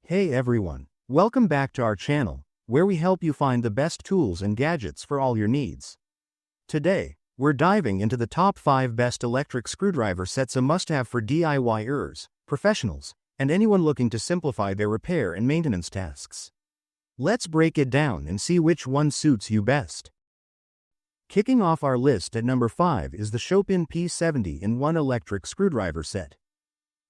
Hey everyone, welcome back to our channel, where we help you find the best tools and gadgets for all your needs. Today, we're diving into the top 5 best electric screwdriver sets, a must-have for DIYers, professionals, and anyone looking to simplify their repair and maintenance tasks. Let's break it down and see which one suits you best. Kicking off our list at number 5 is the Showpin P70IN1 electric screwdriver set.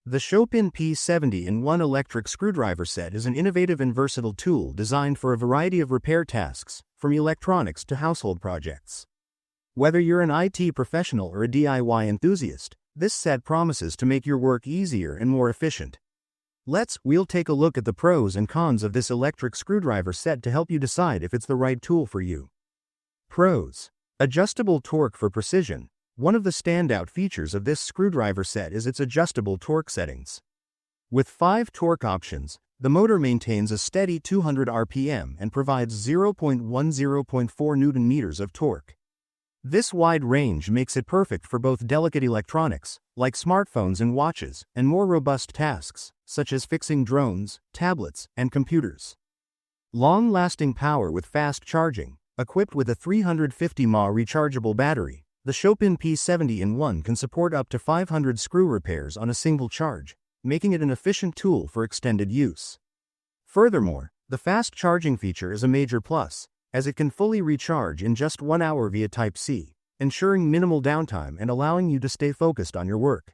The Showpin P70IN1 electric screwdriver set is an innovative and versatile tool designed for a variety of repair tasks, from electronics to household projects. Whether you're an IT professional or a DIY enthusiast, this set promises to make your work easier and more efficient. We'll take a look at the pros and cons of this electric screwdriver set to help you decide if it's the right tool for you. Pros: adjustable torque for precision. One of the standout features of this screwdriver set is its adjustable torque settings. With 5 torque options, the motor maintains a steady 200 RPM and provides 0.10.4 Nm of torque. This wide range makes it perfect for both delicate electronics, like smartphones and watches, and more robust tasks, such as fixing drones, tablets, and computers. Long-lasting power with fast charging. Equipped with a 350 mAh rechargeable battery, the Showpin P70IN1 can support up to 500 screw repairs on a single charge, making it an efficient tool for extended use. Furthermore, the fast charging feature is a major plus, as it can fully recharge in just 1 hour via Type-C, ensuring minimal downtime and allowing you to stay focused on your work.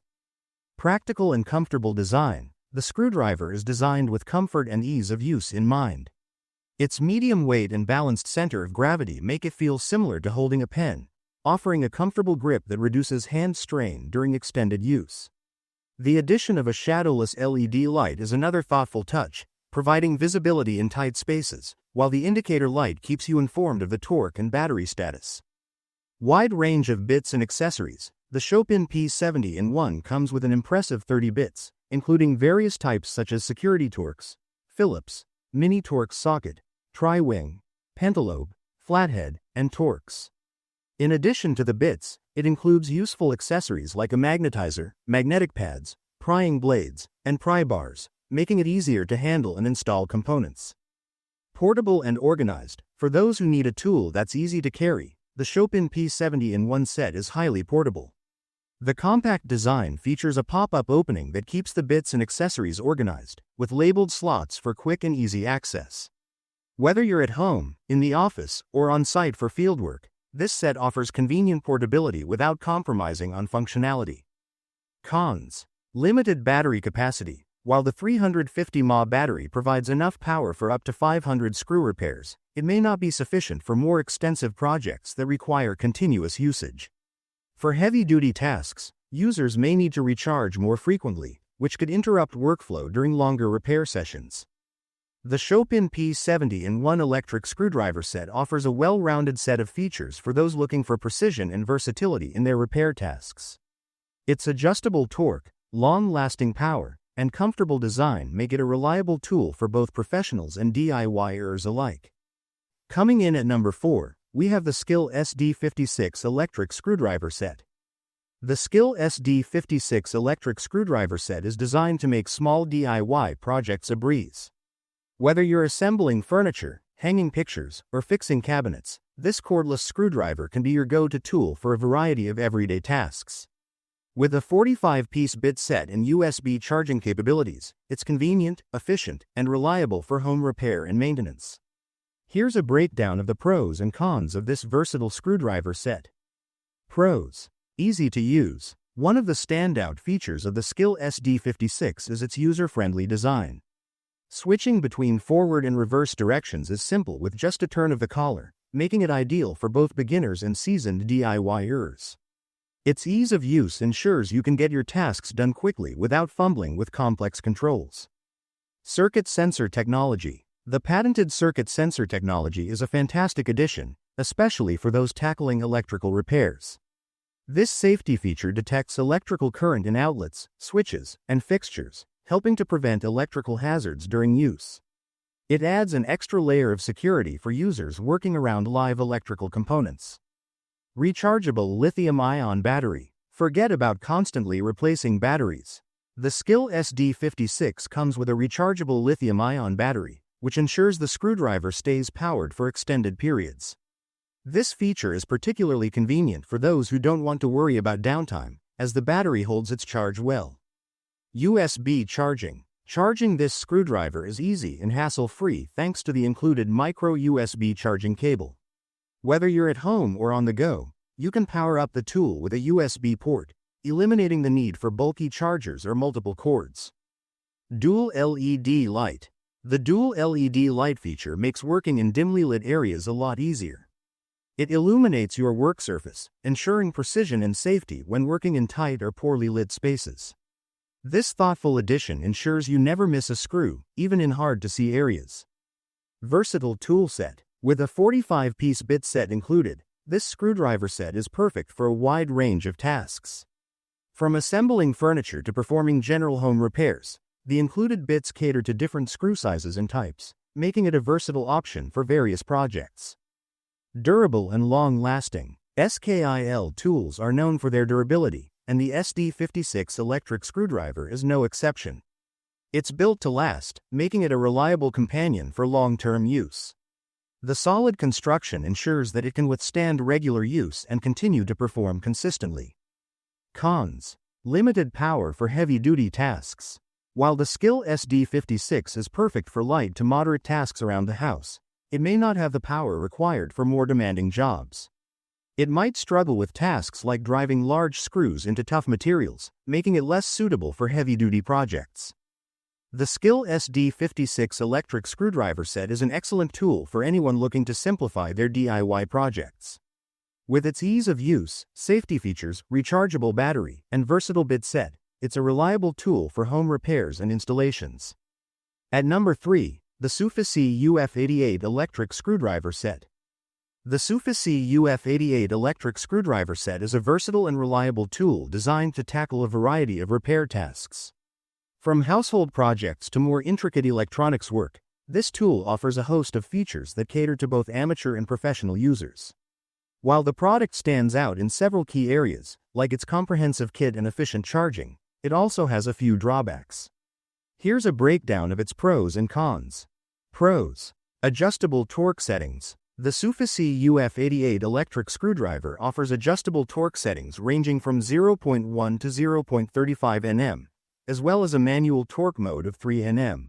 Practical and comfortable design. The screwdriver is designed with comfort and ease of use in mind. Its medium weight and balanced center of gravity make it feel similar to holding a pen, offering a comfortable grip that reduces hand strain during extended use. The addition of a shadowless LED light is another thoughtful touch, providing visibility in tight spaces, while the indicator light keeps you informed of the torque and battery status. Wide range of bits and accessories. The Showpin P70IN1 comes with an impressive 30 bits, including various types such as security torques, Phillips, mini torque socket, tri-wing, pentalobe, flathead, and torques. In addition to the bits, it includes useful accessories like a magnetizer, magnetic pads, prying blades, and pry bars, making it easier to handle and install components. Portable and organized. For those who need a tool that's easy to carry, the Showpin P70IN1 set is highly portable. The compact design features a pop-up opening that keeps the bits and accessories organized, with labeled slots for quick and easy access. Whether you're at home, in the office, or on site for fieldwork, this set offers convenient portability without compromising on functionality. Cons: limited battery capacity. While the 350 mAh battery provides enough power for up to 500 screw repairs, it may not be sufficient for more extensive projects that require continuous usage. For heavy-duty tasks, users may need to recharge more frequently, which could interrupt workflow during longer repair sessions. The Showpin P70IN1 electric screwdriver set offers a well-rounded set of features for those looking for precision and versatility in their repair tasks. Its adjustable torque, long-lasting power, and comfortable design make it a reliable tool for both professionals and DIYers alike. Coming in at number 4, we have the Skil SD56 electric screwdriver set. The Skil SD56 electric screwdriver set is designed to make small DIY projects a breeze. Whether you're assembling furniture, hanging pictures, or fixing cabinets, this cordless screwdriver can be your go-to tool for a variety of everyday tasks. With a 45-piece bit set and USB charging capabilities, it's convenient, efficient, and reliable for home repair and maintenance. Here's a breakdown of the pros and cons of this versatile screwdriver set. Pros: easy to use. One of the standout features of the Skil SD56 is its user-friendly design. Switching between forward and reverse directions is simple with just a turn of the collar, making it ideal for both beginners and seasoned DIYers. Its ease of use ensures you can get your tasks done quickly without fumbling with complex controls. Circuit sensor technology. The patented circuit sensor technology is a fantastic addition, especially for those tackling electrical repairs. This safety feature detects electrical current in outlets, switches, and fixtures, helping to prevent electrical hazards during use. It adds an extra layer of security for users working around live electrical components. Rechargeable lithium-ion battery. Forget about constantly replacing batteries. The Skil SD56 comes with a rechargeable lithium-ion battery, which ensures the screwdriver stays powered for extended periods. This feature is particularly convenient for those who don't want to worry about downtime, as the battery holds its charge well. USB charging. Charging this screwdriver is easy and hassle-free thanks to the included micro USB charging cable. Whether you're at home or on the go, you can power up the tool with a USB port, eliminating the need for bulky chargers or multiple cords. Dual LED light. The dual LED light feature makes working in dimly lit areas a lot easier. It illuminates your work surface, ensuring precision and safety when working in tight or poorly lit spaces. This thoughtful addition ensures you never miss a screw, even in hard-to-see areas. Versatile tool set. With a 45-piece bit set included, this screwdriver set is perfect for a wide range of tasks. From assembling furniture to performing general home repairs, the included bits cater to different screw sizes and types, making it a versatile option for various projects. Durable and long-lasting. Skil tools are known for their durability, and the SD56 electric screwdriver is no exception. It's built to last, making it a reliable companion for long-term use. The solid construction ensures that it can withstand regular use and continue to perform consistently. Cons. Limited power for heavy-duty tasks. While the Skil SD56 is perfect for light to moderate tasks around the house, it may not have the power required for more demanding jobs. It might struggle with tasks like driving large screws into tough materials, making it less suitable for heavy-duty projects. The Skil SD56 electric screwdriver set is an excellent tool for anyone looking to simplify their DIY projects. With its ease of use, safety features, rechargeable battery, and versatile bit set, it's a reliable tool for home repairs and installations. At number 3, the Suficy UF-88 electric screwdriver set. The Suficy UF-88 electric screwdriver set is a versatile and reliable tool designed to tackle a variety of repair tasks. From household projects to more intricate electronics work, this tool offers a host of features that cater to both amateur and professional users. While the product stands out in several key areas, like its comprehensive kit and efficient charging, it also has a few drawbacks. Here's a breakdown of its pros and cons. Pros. Adjustable torque settings. The Suficy UF-88 electric screwdriver offers adjustable torque settings ranging from 0.1 to 0.35 Nm, as well as a manual torque mode of 3 Nm.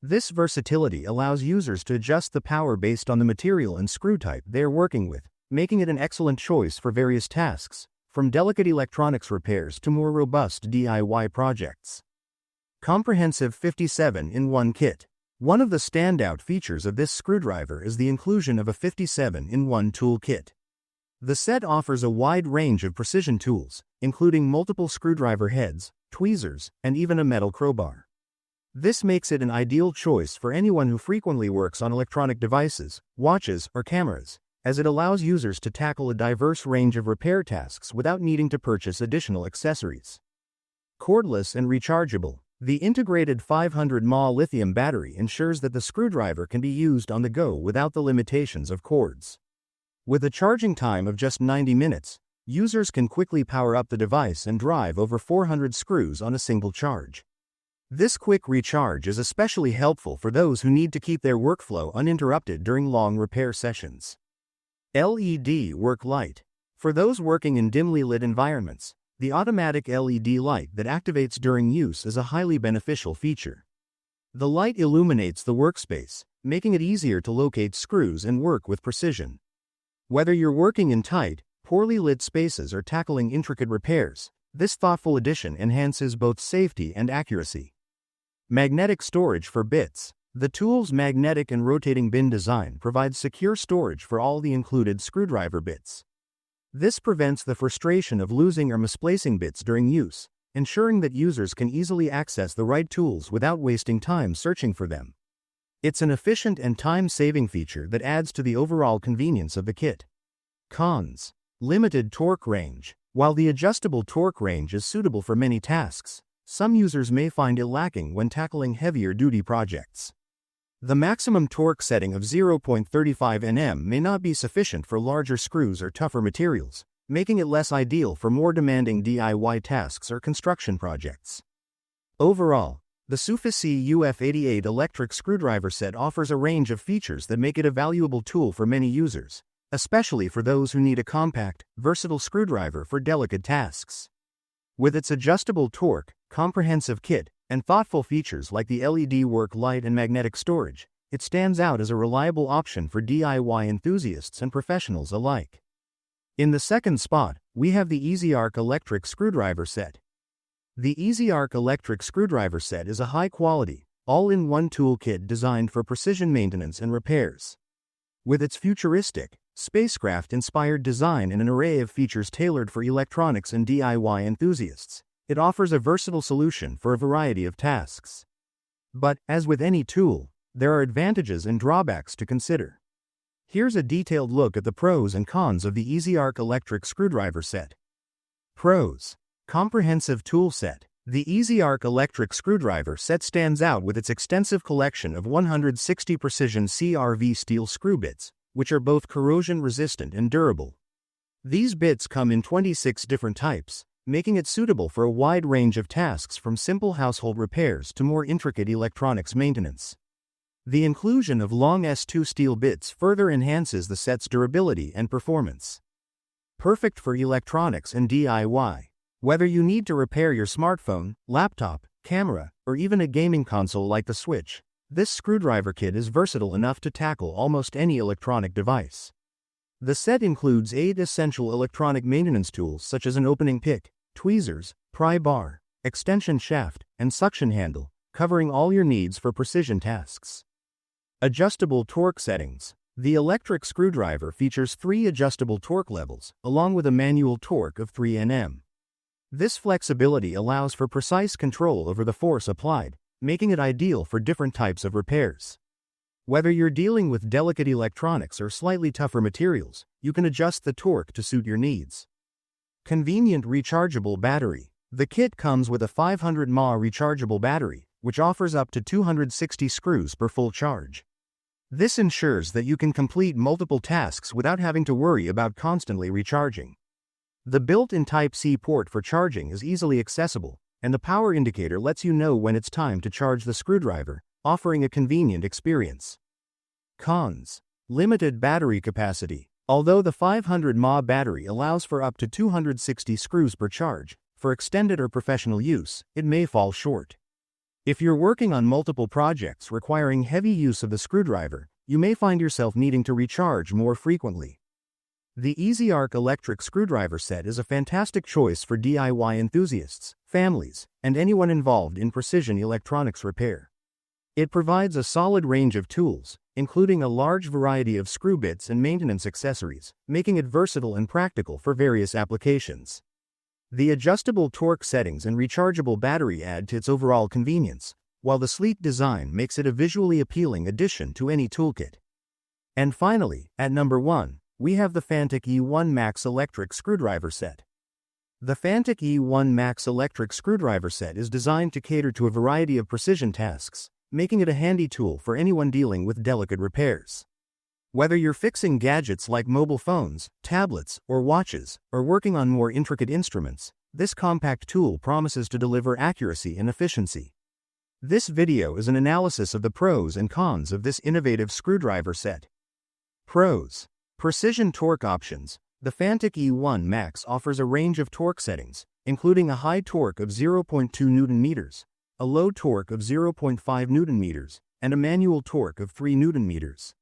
This versatility allows users to adjust the power based on the material and screw type they are working with, making it an excellent choice for various tasks, from delicate electronics repairs to more robust DIY projects. Comprehensive 57-in-1 kit. One of the standout features of this screwdriver is the inclusion of a 57-in-1 tool kit. The set offers a wide range of precision tools, including multiple screwdriver heads, tweezers, and even a metal crowbar. This makes it an ideal choice for anyone who frequently works on electronic devices, watches, or cameras, as it allows users to tackle a diverse range of repair tasks without needing to purchase additional accessories. Cordless and rechargeable. The integrated 500 mAh lithium battery ensures that the screwdriver can be used on the go without the limitations of cords. With a charging time of just 90 minutes, users can quickly power up the device and drive over 400 screws on a single charge. This quick recharge is especially helpful for those who need to keep their workflow uninterrupted during long repair sessions. LED work light. For those working in dimly lit environments, the automatic LED light that activates during use is a highly beneficial feature. The light illuminates the workspace, making it easier to locate screws and work with precision. Whether you're working in tight, poorly lit spaces or tackling intricate repairs, this thoughtful addition enhances both safety and accuracy. Magnetic storage for bits. The tool's magnetic and rotating bin design provides secure storage for all the included screwdriver bits. This prevents the frustration of losing or misplacing bits during use, ensuring that users can easily access the right tools without wasting time searching for them. It's an efficient and time-saving feature that adds to the overall convenience of the kit. Cons. Limited torque range. While the adjustable torque range is suitable for many tasks, some users may find it lacking when tackling heavier-duty projects. The maximum torque setting of 0.35 Nm may not be sufficient for larger screws or tougher materials, making it less ideal for more demanding DIY tasks or construction projects. Overall, the Suficy UF-88 electric screwdriver set offers a range of features that make it a valuable tool for many users, especially for those who need a compact, versatile screwdriver for delicate tasks. With its adjustable torque, comprehensive kit, and thoughtful features like the LED work light and magnetic storage, it stands out as a reliable option for DIY enthusiasts and professionals alike. In the second spot, we have the Ezarc electric screwdriver set. The Ezarc electric screwdriver set is a high-quality, all-in-one toolkit designed for precision maintenance and repairs. With its futuristic, spacecraft-inspired design and an array of features tailored for electronics and DIY enthusiasts, it offers a versatile solution for a variety of tasks. But, as with any tool, there are advantages and drawbacks to consider. Here's a detailed look at the pros and cons of the Ezarc electric screwdriver set. Pros. Comprehensive tool set. The Ezarc electric screwdriver set stands out with its extensive collection of 160 precision CRV steel screw bits, which are both corrosion-resistant and durable. These bits come in 26 different types, making it suitable for a wide range of tasks from simple household repairs to more intricate electronics maintenance. The inclusion of long S2 steel bits further enhances the set's durability and performance. Perfect for electronics and DIY. Whether you need to repair your smartphone, laptop, camera, or even a gaming console like the Switch, this screwdriver kit is versatile enough to tackle almost any electronic device. The set includes 8 essential electronic maintenance tools such as an opening pick, tweezers, pry bar, extension shaft, and suction handle, covering all your needs for precision tasks. Adjustable torque settings. The electric screwdriver features 3 adjustable torque levels, along with a manual torque of 3 Nm. This flexibility allows for precise control over the force applied, making it ideal for different types of repairs. Whether you're dealing with delicate electronics or slightly tougher materials, you can adjust the torque to suit your needs. Convenient rechargeable battery. The kit comes with a 500 mAh rechargeable battery, which offers up to 260 screws per full charge. This ensures that you can complete multiple tasks without having to worry about constantly recharging. The built-in Type-C port for charging is easily accessible, and the power indicator lets you know when it's time to charge the screwdriver, offering a convenient experience. Cons. Limited battery capacity. Although the 500 mAh battery allows for up to 260 screws per charge, for extended or professional use, it may fall short. If you're working on multiple projects requiring heavy use of the screwdriver, you may find yourself needing to recharge more frequently. The Ezarc electric screwdriver set is a fantastic choice for DIY enthusiasts, families, and anyone involved in precision electronics repair. It provides a solid range of tools, including a large variety of screw bits and maintenance accessories, making it versatile and practical for various applications. The adjustable torque settings and rechargeable battery add to its overall convenience, while the sleek design makes it a visually appealing addition to any toolkit. And finally, at number 1, we have the Fanttik E1 Max electric screwdriver set. The Fanttik E1 Max electric screwdriver set is designed to cater to a variety of precision tasks, making it a handy tool for anyone dealing with delicate repairs. Whether you're fixing gadgets like mobile phones, tablets, or watches, or working on more intricate instruments, this compact tool promises to deliver accuracy and efficiency. This video is an analysis of the pros and cons of this innovative screwdriver set. Pros. Precision torque options. The Fanttik E1 Max offers a range of torque settings, including a high torque of 0.2 Nm, a low torque of 0.5 Nm, and a manual torque of 3 Nm.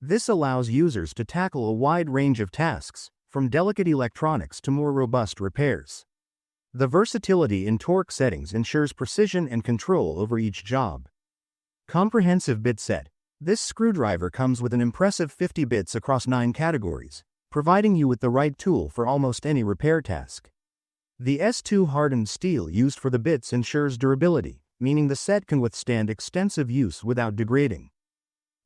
This allows users to tackle a wide range of tasks, from delicate electronics to more robust repairs. The versatility in torque settings ensures precision and control over each job. Comprehensive bit set. This screwdriver comes with an impressive 50 bits across 9 categories, providing you with the right tool for almost any repair task. The S2 hardened steel used for the bits ensures durability, meaning the set can withstand extensive use without degrading.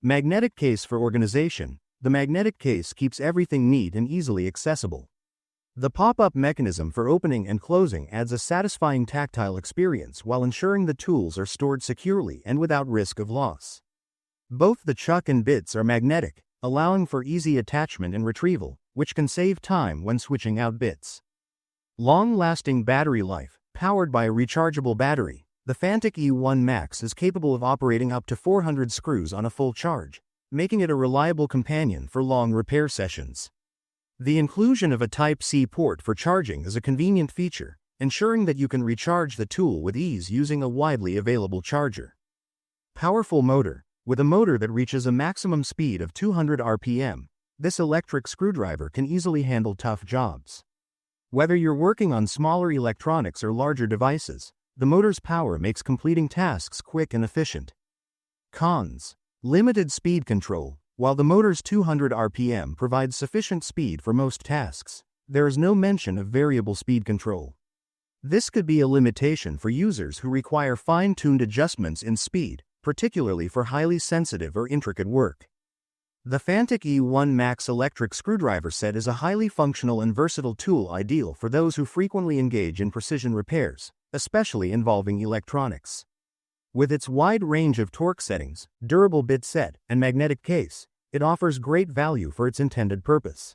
Magnetic case for organization. The magnetic case keeps everything neat and easily accessible. The pop-up mechanism for opening and closing adds a satisfying tactile experience while ensuring the tools are stored securely and without risk of loss. Both the chuck and bits are magnetic, allowing for easy attachment and retrieval, which can save time when switching out bits. Long-lasting battery life. Powered by a rechargeable battery, The Fanttik E1 Max is capable of operating up to 400 screws on a full charge, making it a reliable companion for long repair sessions. The inclusion of a Type-C port for charging is a convenient feature, ensuring that you can recharge the tool with ease using a widely available charger. Powerful motor. With a motor that reaches a maximum speed of 200 RPM, this electric screwdriver can easily handle tough jobs. Whether you're working on smaller electronics or larger devices, the motor's power makes completing tasks quick and efficient. Cons. Limited speed control. While the motor's 200 RPM provides sufficient speed for most tasks, there is no mention of variable speed control. This could be a limitation for users who require fine-tuned adjustments in speed, particularly for highly sensitive or intricate work. The Fanttik E1 Max electric screwdriver set is a highly functional and versatile tool ideal for those who frequently engage in precision repairs, especially involving electronics. With its wide range of torque settings, durable bit set, and magnetic case, it offers great value for its intended purpose.